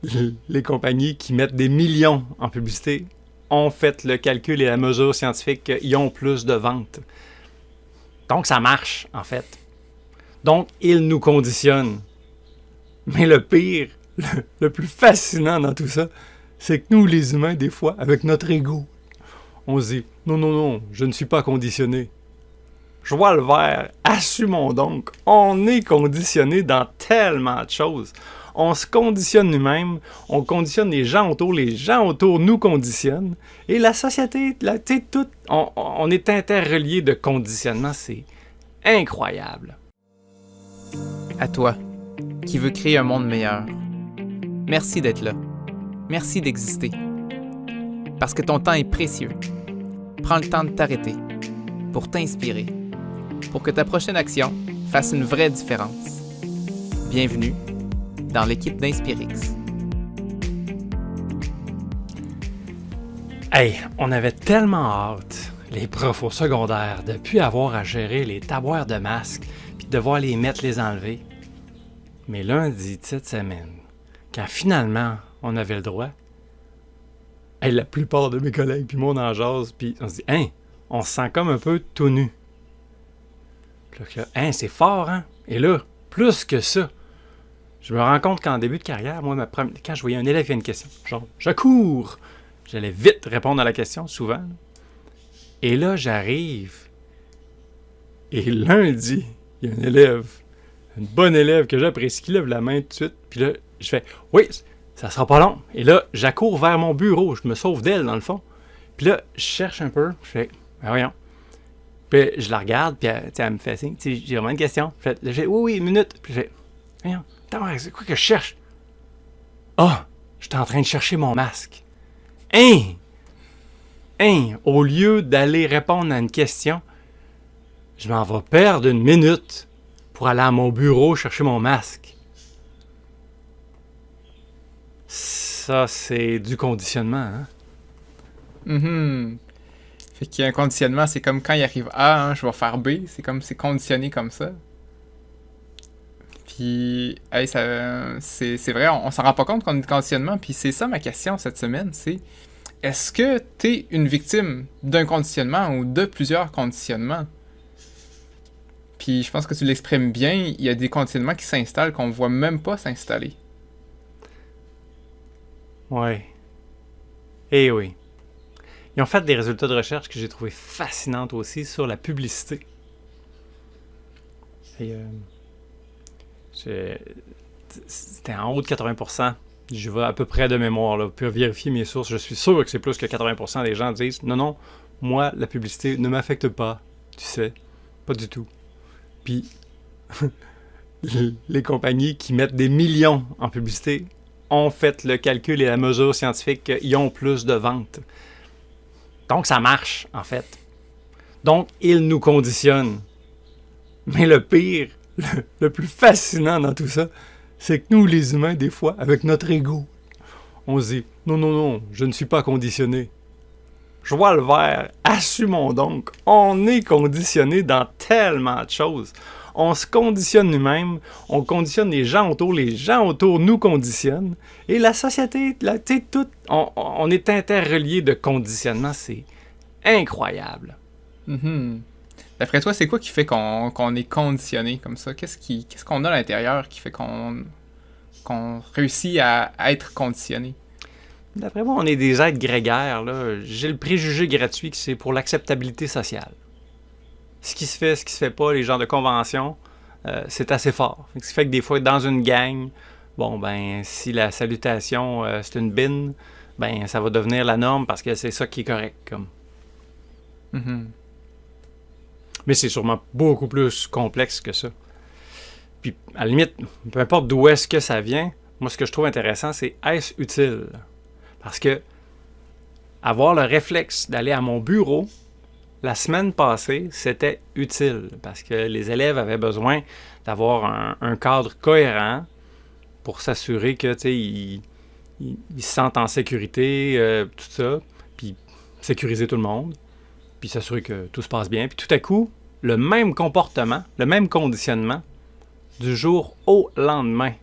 les compagnies qui mettent des millions en publicité ont fait le calcul et la mesure scientifique qu'ils ont plus de ventes. Donc, ça marche, en fait. Donc, ils nous conditionnent. Mais le pire, le plus fascinant dans tout ça, c'est que nous, les humains, des fois, avec notre ego, on se dit « Non, non, non, je ne suis pas conditionné. » Je vois le vert, assumons donc. On est conditionné dans tellement de choses. On se conditionne nous-mêmes, on conditionne les gens autour nous conditionnent. Et la société, tout, on est interreliés de conditionnement, c'est incroyable. À toi, qui veux créer un monde meilleur. Merci d'être là. Merci d'exister. Parce que ton temps est précieux. Prends le temps de t'arrêter pour t'inspirer, pour que ta prochaine action fasse une vraie différence. Bienvenue dans l'équipe d'Inspirix. Hey, on avait tellement hâte, les profs au secondaire, de plus avoir à gérer les taboires de masques puis de devoir les mettre, les enlever. Mais lundi de cette semaine, quand finalement on avait le droit, hey, la plupart de mes collègues puis moi on en jase, puis on se dit « Hein, on se sent comme un peu tout nu. » Puis là, hein, c'est fort, hein? Et là, plus que ça, je me rends compte qu'en début de carrière, moi, quand je voyais un élève qui a une question, genre, je cours, j'allais vite répondre à la question, souvent. Et là, j'arrive, et lundi, il y a un élève, une bonne élève que j'apprécie, qui lève la main tout de suite, puis là, je fais, oui, ça sera pas long. Et là, j'accours vers mon bureau, je me sauve d'elle, dans le fond. Puis là, je cherche un peu, je fais, ben voyons. Puis je la regarde, puis elle me fait signe, j'ai vraiment une question. Je fais, oui, une minute. Puis je fais, voyons. Attends, c'est quoi que je cherche? Ah, j'étais en train de chercher mon masque. Au lieu d'aller répondre à une question, je m'en vais perdre une minute pour aller à mon bureau chercher mon masque. Ça, c'est du conditionnement, hein? Fait qu'il y a un conditionnement, c'est comme quand il arrive A, hein, je vais faire B, c'est conditionné comme ça. Puis, hey, c'est vrai, on s'en rend pas compte qu'on est conditionnement. Puis c'est ça ma question cette semaine, c'est est-ce que t'es une victime d'un conditionnement ou de plusieurs conditionnements? Puis je pense que tu l'exprimes bien, il y a des conditionnements qui s'installent qu'on voit même pas s'installer. Ouais. Eh oui. Ils ont fait des résultats de recherche que j'ai trouvé fascinantes aussi sur la publicité. Et c'était en haut de 80%. Je vais à peu près de mémoire, là, pour vérifier mes sources. Je suis sûr que c'est plus que 80% des gens disent « Non, non, moi, la publicité ne m'affecte pas. Tu sais, pas du tout. » Puis, les compagnies qui mettent des millions en publicité ont fait le calcul et la mesure scientifique qu'ils ont plus de ventes. Donc, ça marche, en fait. Donc, ils nous conditionnent. Mais le pire, le plus fascinant dans tout ça, c'est que nous, les humains, des fois, avec notre ego, on se dit « Non, non, non, je ne suis pas conditionné. » Je vois le vert, assumons donc. On est conditionné dans tellement de choses. On se conditionne nous-mêmes, on conditionne les gens autour nous conditionnent. Et la société, tout, on est interreliés de conditionnement, c'est incroyable. D'après toi, c'est quoi qui fait qu'on est conditionné comme ça? Qu'est-ce qu'on a à l'intérieur qui fait qu'on réussit à être conditionné? D'après moi, on est des êtres grégaires, là. J'ai le préjugé gratuit que c'est pour l'acceptabilité sociale. Ce qui se fait pas, les genres de conventions, c'est assez fort. Ce qui fait que des fois, dans une gang, bon, ben, si la salutation, c'est une bine, ben, ça va devenir la norme parce que c'est ça qui est correct, comme. Mais c'est sûrement beaucoup plus complexe que ça. Puis, à la limite, peu importe d'où est-ce que ça vient, moi, ce que je trouve intéressant, c'est est-ce utile? Parce que avoir le réflexe d'aller à mon bureau, la semaine passée, c'était utile. Parce que les élèves avaient besoin d'avoir un cadre cohérent pour s'assurer que, tu sais, ils se sentent en sécurité, tout ça, puis sécuriser tout le monde, puis s'assurer que tout se passe bien. Puis tout à coup, le même comportement, le même conditionnement, du jour au lendemain,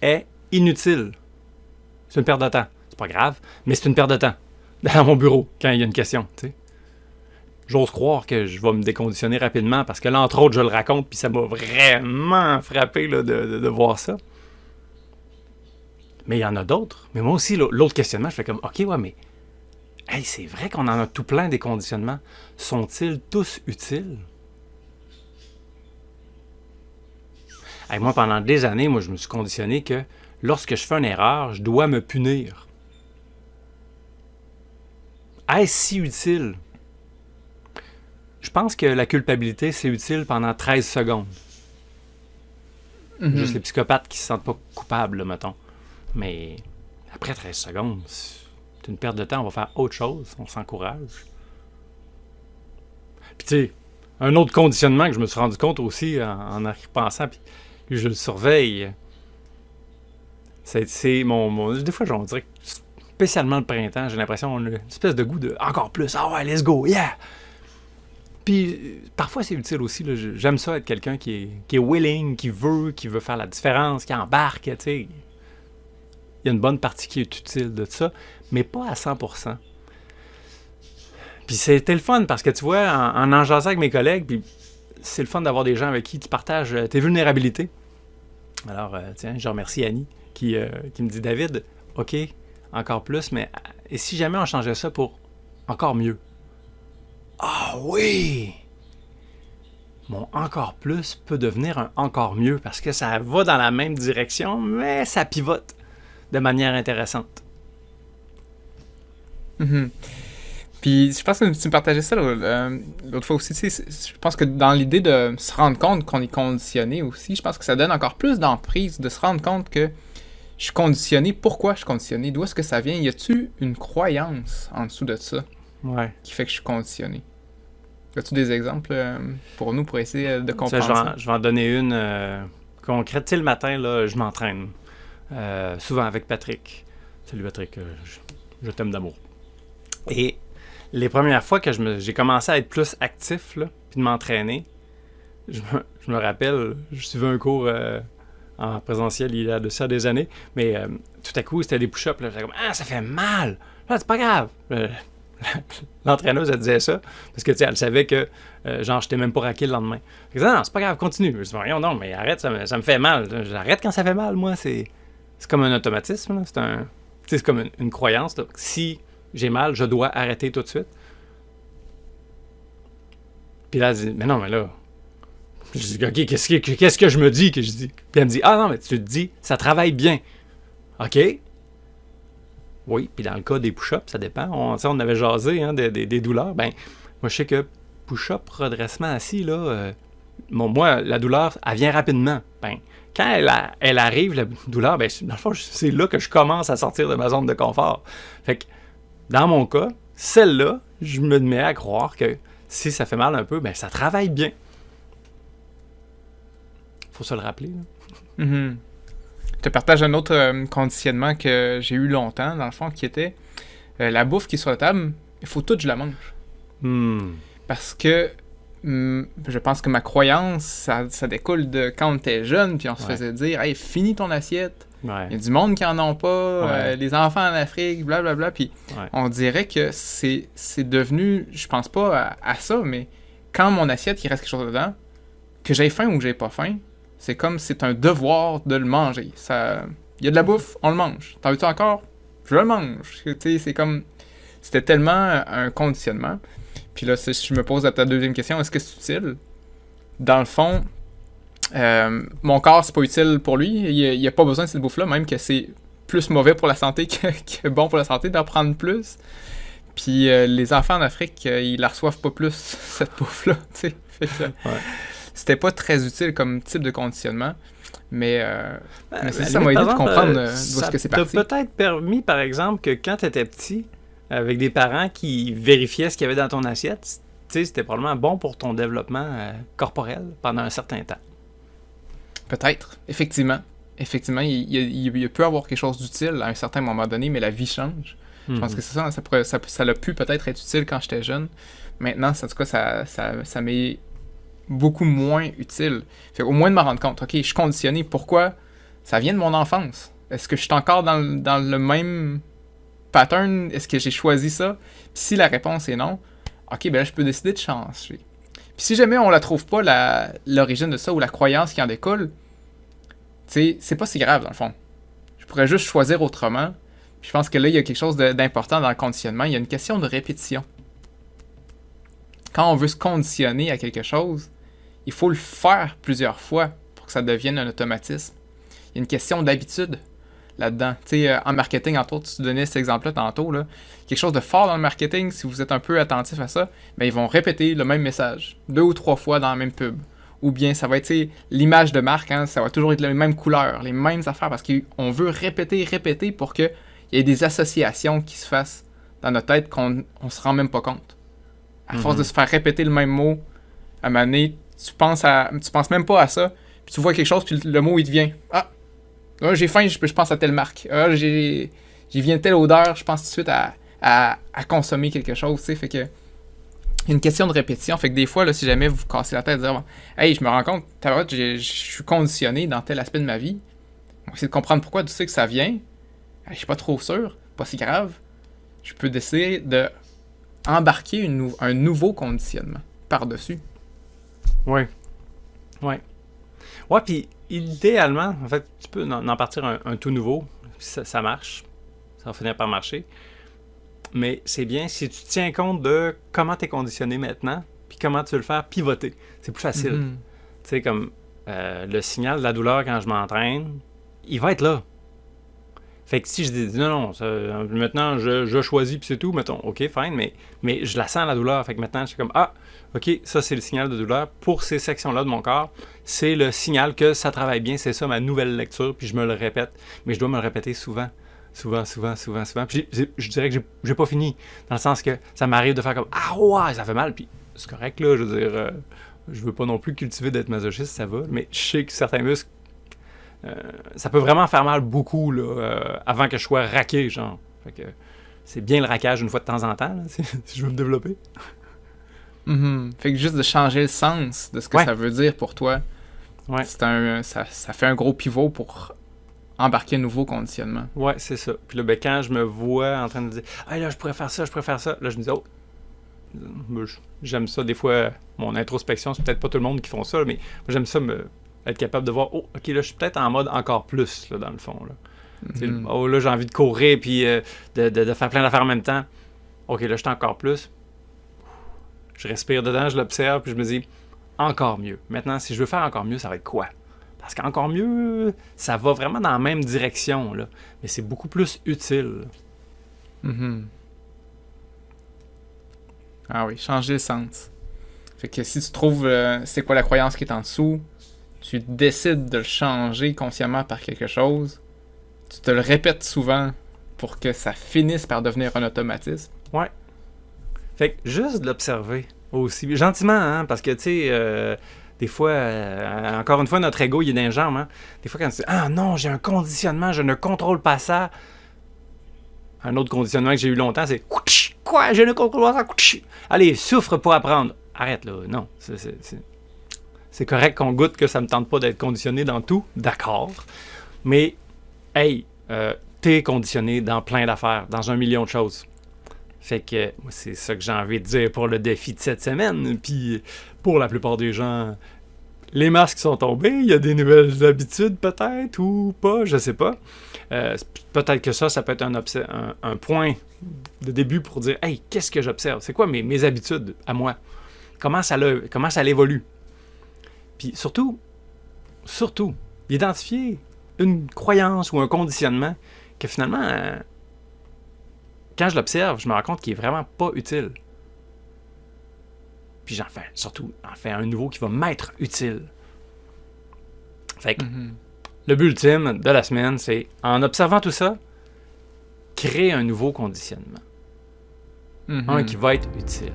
est inutile. C'est une perte de temps. C'est pas grave, mais c'est une perte de temps. Dans mon bureau, quand il y a une question, tu sais. J'ose croire que je vais me déconditionner rapidement parce que là, entre autres, je le raconte, puis ça m'a vraiment frappé là, de voir ça. Mais il y en a d'autres. Mais moi aussi, l'autre questionnement, je fais comme, OK, ouais, mais hey, c'est vrai qu'on en a tout plein des conditionnements. Sont-ils tous utiles? Hey, moi, pendant des années, je me suis conditionné que lorsque je fais une erreur, je dois me punir. Est-ce si utile? Je pense que la culpabilité, c'est utile pendant 13 secondes. Juste les psychopathes qui se sentent pas coupables, là, mettons. Mais après 13 secondes, c'est une perte de temps, on va faire autre chose, on s'encourage. Puis tu sais, un autre conditionnement que je me suis rendu compte aussi en y repensant, puis je le surveille, c'est mon des fois, on dirait que spécialement le printemps, j'ai l'impression qu'on a une espèce de goût de encore plus, ah ouais, let's go, yeah! Puis parfois c'est utile aussi, là, j'aime ça être quelqu'un qui est willing, qui veut faire la différence, qui embarque, tu sais. Il y a une bonne partie qui est utile de ça, mais pas à 100%. Puis c'était le fun parce que tu vois, en jasant avec mes collègues, puis c'est le fun d'avoir des gens avec qui tu partages tes vulnérabilités. Alors, tiens, je remercie Annie qui me dit, David, OK, encore plus, mais et si jamais on changeait ça pour encore mieux? Ah oui! Mon encore plus peut devenir un encore mieux parce que ça va dans la même direction, mais ça pivote de manière intéressante. Mm-hmm. Puis je pense que tu me partageais ça l'autre fois aussi. Tu sais, je pense que dans l'idée de se rendre compte qu'on est conditionné aussi, je pense que ça donne encore plus d'emprise de se rendre compte que je suis conditionné. Pourquoi je suis conditionné? D'où est-ce que ça vient? Y a-tu une croyance en dessous de ça qui fait que je suis conditionné? As-tu des exemples pour nous pour essayer de comprendre ça? Je vais en donner une concrète. Tu sais, le matin, là, je m'entraîne. Souvent avec Patrick. Salut Patrick, je t'aime d'amour. Et les premières fois que j'ai commencé à être plus actif, là, puis de m'entraîner, je me rappelle, je suivais un cours en présentiel il y a de ça des années, mais tout à coup, c'était des push-ups. Là, j'étais comme, ah, ça fait mal! Là, c'est pas grave! L'entraîneuse, elle disait ça, parce que, tu sais, elle savait que, genre, j'étais même pas raqué le lendemain. Elle disait, non, c'est pas grave, continue. Je dis, non, mais arrête, ça me fait mal. J'arrête quand ça fait mal, moi, c'est comme un automatisme, là. C'est comme une croyance, là. Si j'ai mal, je dois arrêter tout de suite. Puis là, elle dit, mais non, mais là... Je dis, OK, qu'est-ce que je me dis que je dis? Puis elle me dit, ah non, mais tu te dis, ça travaille bien. OK. Oui, puis dans le cas des push-ups, ça dépend. On avait jasé hein, des douleurs. Ben, moi, je sais que push-up, redressement assis, là, moi, la douleur, elle vient rapidement. Ben, quand elle arrive, la douleur, ben, dans le fond, c'est là que je commence à sortir de ma zone de confort. Fait que, dans mon cas, celle-là, je me mets à croire que si ça fait mal un peu, ben, ça travaille bien. Faut se le rappeler. Là. Mm-hmm. Je te partage un autre conditionnement que j'ai eu longtemps, dans le fond, qui était la bouffe qui est sur la table, il faut tout que je la mange. Parce que je pense que ma croyance, ça découle de quand on était jeune, puis on se faisait dire « Hey, finis ton assiette! Ouais. » Il y a du monde qui en ont pas, les enfants en Afrique, blablabla. Puis on dirait que c'est devenu, je pense pas à ça, mais quand mon assiette, il reste quelque chose dedans, que j'ai faim ou que j'ai pas faim, c'est comme c'est un devoir de le manger. Il y a de la bouffe, on le mange. T'en veux-tu encore? Je le mange. C'est comme... C'était tellement un conditionnement. Puis là, si je me pose ta deuxième question, est-ce que c'est utile? Dans le fond, mon corps, c'est pas utile pour lui. Il n'y a pas besoin de cette bouffe-là, même que c'est plus mauvais pour la santé que bon pour la santé d'en prendre plus. Puis les enfants en Afrique, ils la reçoivent pas plus, cette bouffe-là. Fait que, c'était pas très utile comme type de conditionnement. Mais ça m'a aidé de comprendre d'où est-ce que c'est parti. Ça t'a peut-être permis, par exemple, que quand tu étais petit, avec des parents qui vérifiaient ce qu'il y avait dans ton assiette, c'était probablement bon pour ton développement corporel pendant un certain temps. Peut-être, effectivement. Effectivement, il peut y avoir quelque chose d'utile à un certain moment donné, mais la vie change. Je pense que c'est ça a pu peut-être être utile quand j'étais jeune. Maintenant, en tout cas, ça m'est beaucoup moins utile. Fait au moins de me rendre compte, OK, je suis conditionné. Pourquoi? Ça vient de mon enfance. Est-ce que je suis encore dans le même pattern? Est-ce que j'ai choisi ça? Puis si la réponse est non, ok, ben là, je peux décider de changer. Puis si jamais on la trouve pas, l'origine de ça, ou la croyance qui en découle, c'est pas si grave, dans le fond. Je pourrais juste choisir autrement. Puis je pense que là, il y a quelque chose d'important dans le conditionnement. Il y a une question de répétition. Quand on veut se conditionner à quelque chose, il faut le faire plusieurs fois pour que ça devienne un automatisme. Il y a une question d'habitude là-dedans. Tu sais, en marketing, entre autres, tu donnais cet exemple-là tantôt, là, quelque chose de fort dans le marketing, si vous êtes un peu attentif à ça, ben, ils vont répéter le même message 2 ou 3 fois dans la même pub. Ou bien ça va être l'image de marque, hein, ça va toujours être les mêmes couleurs, les mêmes affaires, parce qu'on veut répéter pour qu'il y ait des associations qui se fassent dans notre tête qu'on ne se rend même pas compte. À force de se faire répéter le même mot, à un moment donné, tu penses même pas à ça, puis tu vois quelque chose, puis le mot il devient « Ah, là, j'ai faim, je pense à telle marque. Ah, j'y viens de telle odeur, je pense tout de suite à consommer quelque chose. » tu sais, fait que il y a une question de répétition. Fait que des fois, là, si jamais vous vous cassez la tête, dire « Hey, je me rends compte, je suis conditionné dans tel aspect de ma vie. » On va essayer de comprendre pourquoi tu sais que ça vient. Je suis pas trop sûr, pas si grave. Je peux décider de embarquer un nouveau conditionnement par-dessus. Oui. Ouais, puis idéalement, en fait, tu peux en partir un tout nouveau. Ça marche. Ça va finir par marcher. Mais c'est bien si tu tiens compte de comment tu es conditionné maintenant, puis comment tu veux le faire pivoter. C'est plus facile. Mm-hmm. Tu sais, comme le signal de la douleur quand je m'entraîne, il va être là. Fait que si je dis non, maintenant je choisis puis c'est tout, mettons, ok, fine, mais je la sens la douleur. Fait que maintenant je suis comme ok, ça c'est le signal de douleur pour ces sections-là de mon corps. C'est le signal que ça travaille bien, c'est ça ma nouvelle lecture, puis je me le répète. Mais je dois me le répéter souvent. Puis je dirais que j'ai pas fini. Dans le sens que ça m'arrive de faire comme ah ouais, ça fait mal, puis c'est correct là, je veux dire, je veux pas non plus cultiver d'être masochiste, ça va, mais je sais que certains muscles ça peut vraiment faire mal beaucoup là, avant que je sois raqué, genre. Fait que c'est bien le raquage une fois de temps en temps, là, si je veux me développer. Mm-hmm. Fait que juste de changer le sens de ce que ça veut dire pour toi, ça fait un gros pivot pour embarquer un nouveau conditionnement. Ouais, c'est ça. Puis là, ben, quand je me vois en train de dire « Hey, là, je pourrais faire ça », là, je me dis « Oh, j'aime ça. » Des fois, mon introspection, c'est peut-être pas tout le monde qui font ça, mais moi, j'aime ça être capable de voir « Oh, ok, là, je suis peut-être en mode encore plus, là, dans le fond. » Là. Mm-hmm. Oh, là, j'ai envie de courir puis de faire plein d'affaires en même temps. Ok, là, je suis encore plus. Je respire dedans, je l'observe, puis je me dis « Encore mieux. » Maintenant, si je veux faire encore mieux, ça va être quoi? Parce qu'encore mieux, ça va vraiment dans la même direction, là. Mais c'est beaucoup plus utile. Mm-hmm. Ah oui, changer le sens. Fait que si tu trouves c'est quoi la croyance qui est en dessous, tu décides de le changer consciemment par quelque chose, tu te le répètes souvent pour que ça finisse par devenir un automatisme. Ouais. Fait que juste de l'observer aussi, gentiment, hein, parce que, tu sais, des fois, encore une fois, notre ego, il est dans les jambes, hein. Des fois, quand tu dis « Ah non, j'ai un conditionnement, je ne contrôle pas ça. » Un autre conditionnement que j'ai eu longtemps, c'est « Quoi, je ne contrôle pas ça. Allez, souffre pour apprendre. » Arrête, là. Non, c'est correct qu'on goûte que ça me tente pas d'être conditionné dans tout. D'accord. Mais, hey, t'es conditionné dans plein d'affaires, dans 1 million de choses. Fait que moi, c'est ça que j'ai envie de dire pour le défi de cette semaine. Puis pour la plupart des gens, les masques sont tombés. Il y a des nouvelles habitudes peut-être ou pas, je sais pas. Peut-être que ça peut être un point de début pour dire « Hey, qu'est-ce que j'observe? C'est quoi mes habitudes à moi? Comment ça évolue? » Puis surtout, identifier une croyance ou un conditionnement que finalement... quand je l'observe, je me rends compte qu'il est vraiment pas utile. Puis j'en fais un nouveau qui va m'être utile. Fait que le but ultime de la semaine, c'est, en observant tout ça, créer un nouveau conditionnement. Un qui va être utile.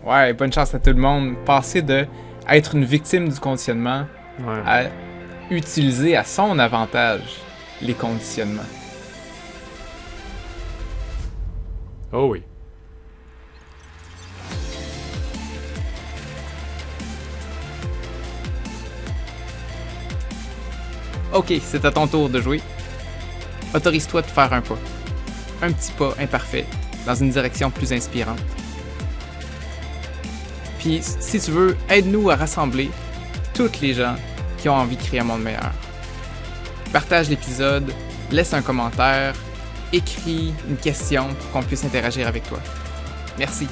Ouais, bonne chance à tout le monde. Passer de être une victime du conditionnement à utiliser à son avantage les conditionnements. Oh oui. OK, c'est à ton tour de jouer. Autorise-toi de faire un pas. Un petit pas imparfait dans une direction plus inspirante. Puis, si tu veux, aide-nous à rassembler toutes les gens qui ont envie de créer un monde meilleur. Partage l'épisode, laisse un commentaire, écris une question pour qu'on puisse interagir avec toi. Merci.